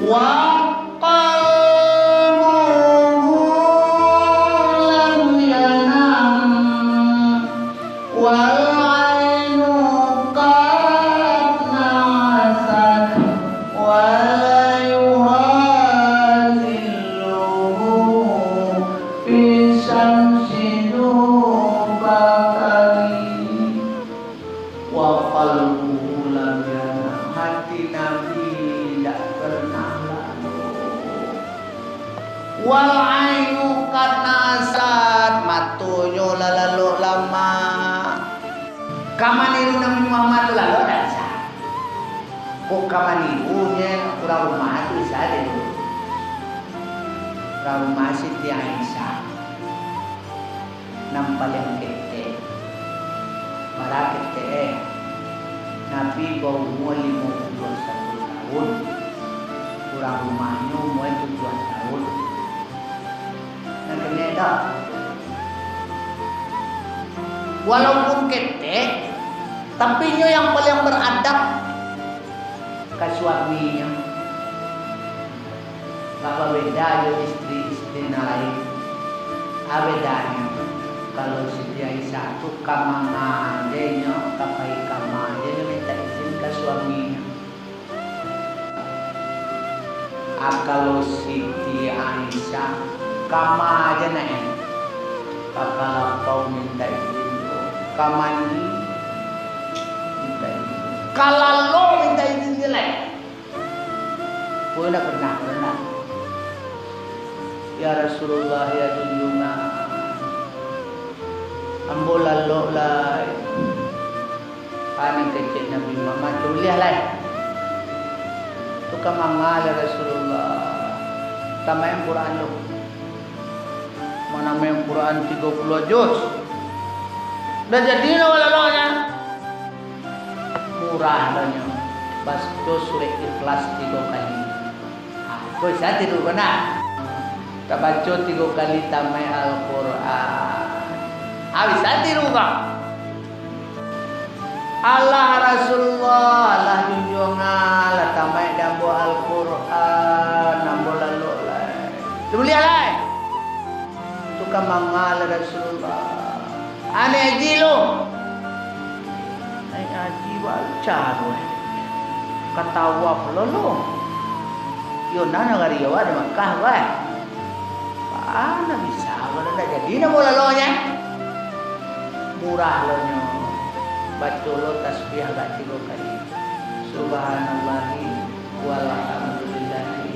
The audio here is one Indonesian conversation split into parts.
wa qalbuhu lam yanam wal ainu qad nasat wa la yuhazilluhu fi syamsi nubakari wa qalbuhu lam yanam, hati Nabi tidak pernah lalu. Wal ainu qad nasat, matunya lalu lama. Kamaniru Nabi Muhammad lalu dasar. Kok kamanirunya kurang rumah itu bisa deh. Kurang rumah Siti Aisyah. Nampal yang kete. Para kete. Nabi bawa umur 51 tahun. Kurang rumahnya umur 7 tahun. Nah kena dah. Walaupun ketek, tapi yang paling beradab ke suaminya. Apa beda yo istri-istri lain? Apa bedanya? Kalau Siti Aisyah itu kamangandenya, kapai kamangandenya minta izin ke suaminya. Kalau Siti Aisyah kama aja nih, kalau kau minta izin kamandi minta izin. Kalau lo minta izin jelek, gue udah pernah. Ya Rasulullah ya junjungan, ambo lalu lah, anak kecil Nabi Muhammad tuliah lah. Tukang mangal ya Rasulullah, tamain Quran lo, mana main Quran 30 juz. Udah jadi lalu-lalunya murah lahnya, baca surat Ikhlas 3 kali. Kau bisa tidur benar. Kita baca 3 kali tamai Al-Quran. Bisa tidur kak. Allah Rasulullah, Allah junjungan, Allah tamai dambo Al-Quran, nambo lalu lah. Tuliah lah. Tukang mangal Rasulullah. Ane aji lo, ane aji baca lo, katawa lo, yo nana gari yo ada Makkah wah, mana bisa, mana dah jadi nama lo nya, murah lo nyo, baca lo tasbih gak 3 kali, Subhanallahi walhamdulillahi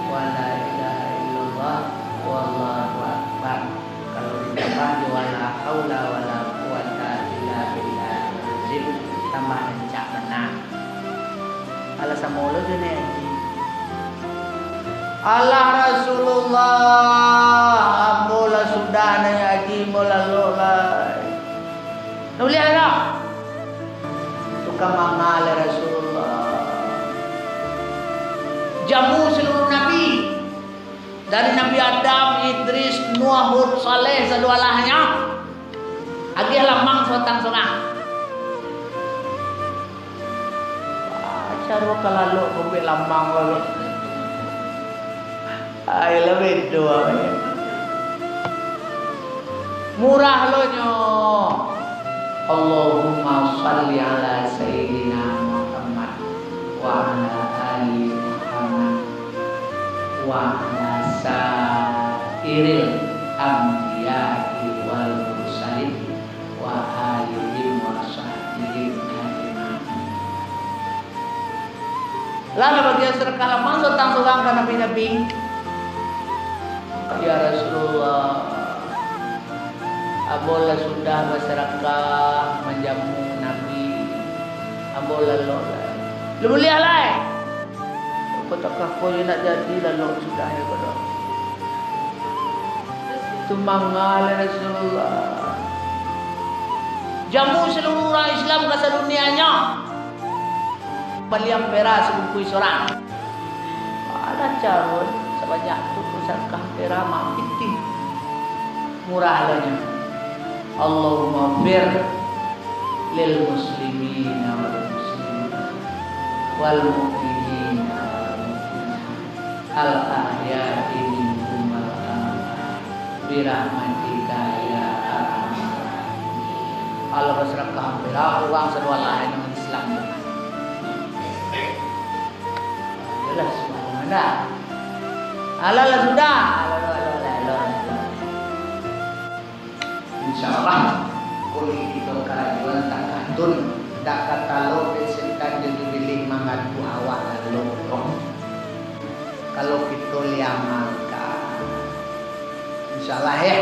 wala ilaha illallah wallahu akbar. Kalau ditambah wala haula wala quwata illa billahil azim, tambah encak menang. Ala samolo jene aji. Allah Rasulullah ambola sudah nanya aji mola lola. Nuliah lah. Tukang mangal Rasulullah. Jamu seluruh nabi. Dari Nabi Adam, Idris, Nuh, Hud, Saleh, sedualahnya. Agi lamang sotang-sotang. Cara kalau kopi lamang lalu. Ay lebih dua. Murah lo nyo. Allahumma salli ala Sayyidina Muhammad wa ala ali Muhammad wa ala sairil anbiya'i wal mursalin wa alihim wa sahbihim ajma'in. Lalu bagian serkala masuk tangsungan ke nabi-nabi. Ya Rasulullah, abola sudah masyarakat menjamu nabi, abola lola. Lu lihat lah. Kotakah kau nak jadi lalu sudah ya kodok. Itu mangal Rasulullah. Jamu seluruh orang Islam ke sedunianya. Baliang pera sebungkus orang. Ada carun sebanyak tu pusaka pera mati. Murah lahnya. Allahumma bir lil muslimin wal muslimin wal mu'minin al ahyati minhum wal amwat birahmatika ya arhamar rahimin. Allah berserah bila uang serwa lain dengan Islam. Jelas mana? Halal sudah. Insyaallah kulit itu kerajuan tak kantun tak katalo besetan jadi pilih mangatu awak lalu. Kalau kita liang maka insyaallah ya